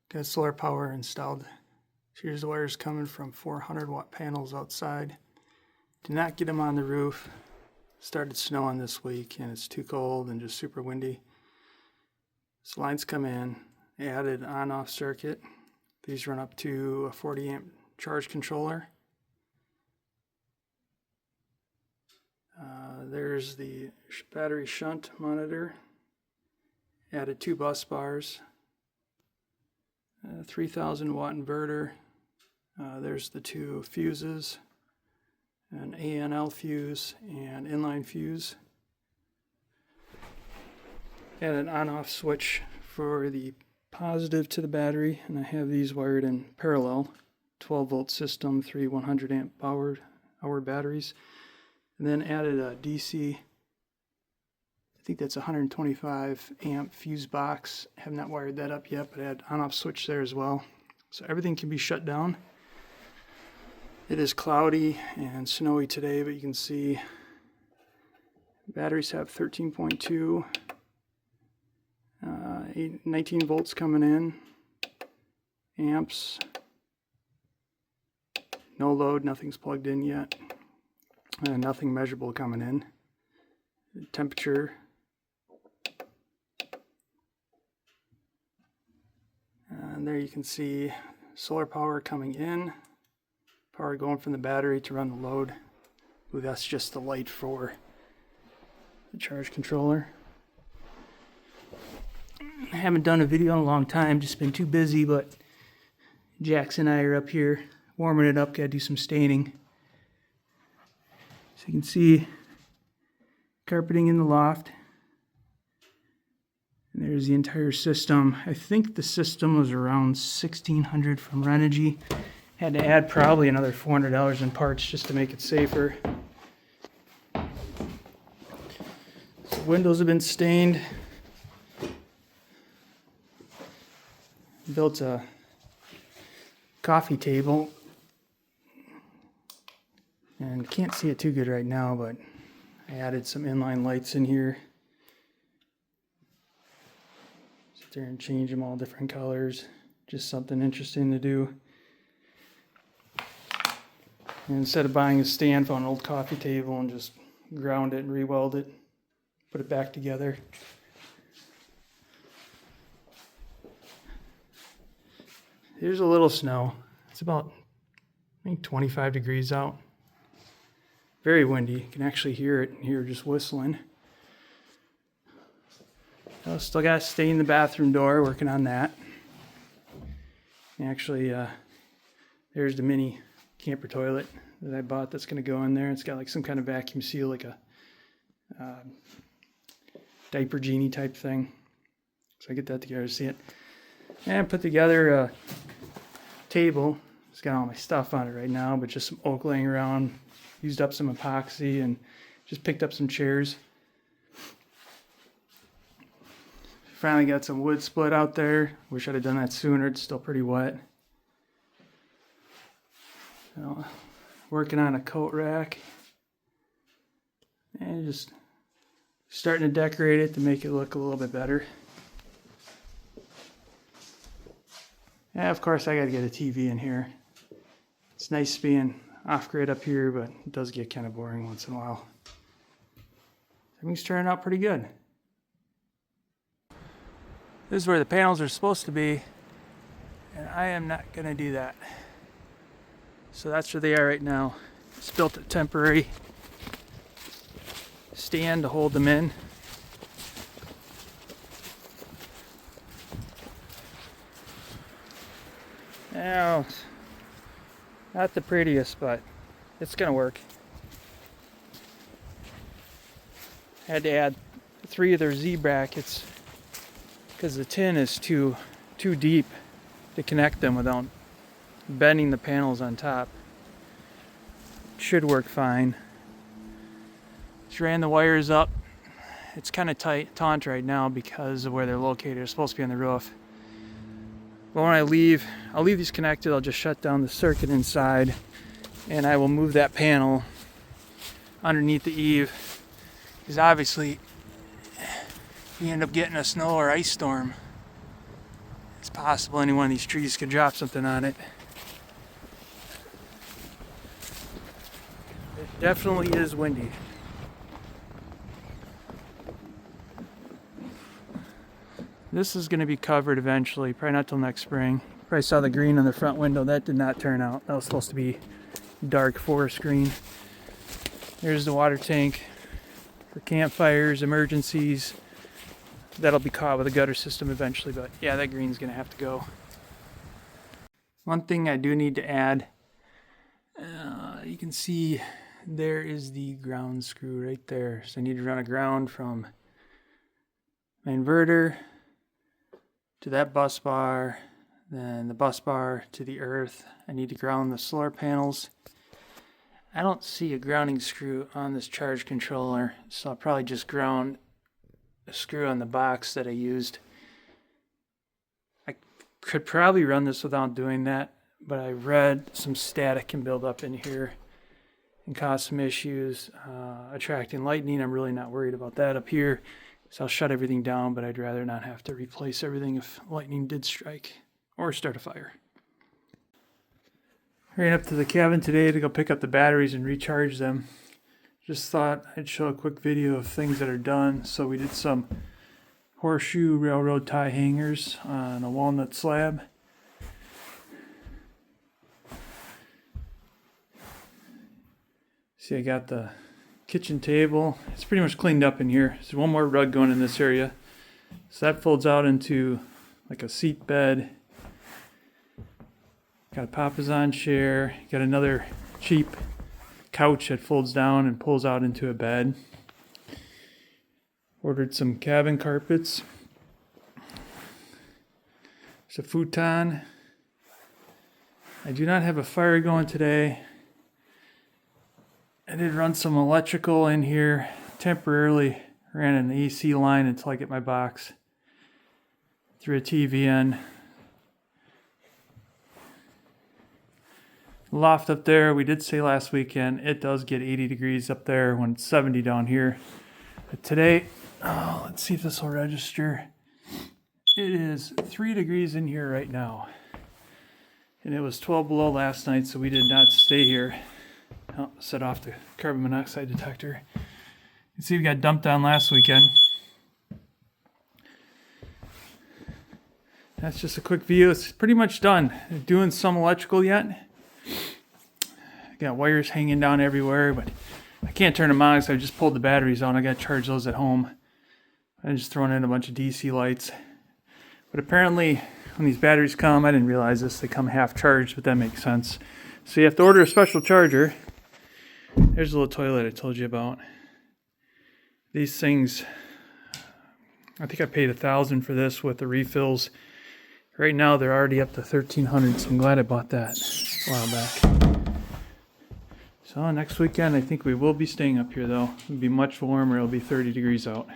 Got solar power installed. Here's the wires coming from 400-watt panels outside. Did not get them on the roof. Started snowing this week and it's too cold and just super windy. So lines come in, added on-off circuit. These run up to a 40 amp charge controller. There's the battery shunt monitor. Added 2 bus bars. 3000 watt inverter. There's the 2 fuses, an ANL fuse and inline fuse. And an on-off switch for the positive to the battery, and I have these wired in parallel. 12 volt system, 3 100 amp hour batteries. And then added a DC, I think that's a 125 amp fuse box. Have not wired that up yet, but I had on-off switch there as well. So everything can be shut down. It is cloudy and snowy today, but you can see batteries have 13.2, 19 volts coming in, amps, no load, nothing's plugged in yet, and nothing measurable coming in. Temperature, and there you can see solar power coming in, power going from the battery to run the load. Ooh, that's just the light for the charge controller. I haven't done a video in a long time, just been too busy, but Jax and I are up here warming it up, gotta do some staining. So you can see carpeting in the loft. And there's the entire system. I think the system was around $1,600 from Renogy. Had to add probably another $400 in parts just to make it safer. So windows have been stained. Built a coffee table. And can't see it too good right now, but I added some inline lights in here. Sit there and change them all different colors. Just something interesting to do. And instead of buying a stand for an old coffee table and just ground it and re-weld it, put it back together. Here's a little snow. It's about, I think, 25 degrees out. Very windy. You can actually hear it here just whistling. Still got to stay in the bathroom door, working on that. And actually, there's the mini camper toilet that I bought that's going to go in there. It's got like some kind of vacuum seal, like a diaper genie type thing. So I get that together to see it. And put together a table. It's got all my stuff on it right now, but just some oak laying around. Used up some epoxy and just picked up some chairs. Finally got some wood split out there. Wish I'd have done that sooner. It's still pretty wet. So, working on a coat rack. And just starting to decorate it to make it look a little bit better. Yeah, of course I got to get a TV in here. It's nice being off-grid up here, but it does get kind of boring once in a while. Everything's turning out pretty good. This is where the panels are supposed to be, and I am not going to do that. So that's where they are right now. Just built a temporary stand to hold them in. Now, not the prettiest, but it's gonna work. Had to add 3 of their Z brackets because the tin is too deep to connect them without bending the panels on top. Should work fine. Just ran the wires up. It's kind of taut right now because of where they're located. They're supposed to be on the roof. But when I'll leave these connected. I'll just shut down the circuit inside and I will move that panel underneath the eave, because obviously you end up getting a snow or ice storm. It's possible any one of these trees could drop something on it. It definitely is windy. This is going to be covered eventually, probably not till next spring. Probably saw the green on the front window. That did not turn out. That was supposed to be dark forest green. There's the water tank for campfires, emergencies. That'll be caught with a gutter system eventually, but yeah, that green's going to have to go. One thing I do need to add, you can see there is the ground screw right there. So I need to run a ground from my inverter to that bus bar, then the bus bar to the earth. I need to ground the solar panels. I don't see a grounding screw on this charge controller, so I'll probably just ground a screw on the box that I used. I could probably run this without doing that, but I read some static can build up in here and cause some issues attracting lightning. I'm really not worried about that up here. So I'll shut everything down, but I'd rather not have to replace everything if lightning did strike or start a fire. Ran up to the cabin today to go pick up the batteries and recharge them. Just thought I'd show a quick video of things that are done. So we did some horseshoe railroad tie hangers on a walnut slab. See, I got the kitchen table. It's pretty much cleaned up in here. There's one more rug going in this area. So that folds out into like a seat bed. Got a Papasan chair. Got another cheap couch that folds down and pulls out into a bed. Ordered some cabin carpets. There's a futon. I do not have a fire going today. I did run some electrical in here, temporarily ran an AC line until I get my box. Threw a TV in. Loft up there, we did say last weekend, it does get 80 degrees up there when it's 70 down here. But today, let's see if this will register. It is 3 degrees in here right now. And it was 12 below last night, so we did not stay here. Oh, set off the carbon monoxide detector. You can see we got dumped on last weekend. That's just a quick view. It's pretty much done. Doing some electrical yet. Got wires hanging down everywhere, but I can't turn them on because I just pulled the batteries out. I got to charge those at home. I'm just throwing in a bunch of DC lights. But apparently, when these batteries come, I didn't realize this, they come half charged, but that makes sense. So you have to order a special charger. There's the little toilet I told you about. These things, I think I paid $1,000 for this with the refills. Right now they're already up to $1,300, so I'm glad I bought that a while back. So next weekend I think we will be staying up here though. It'll be much warmer, it'll be 30 degrees out.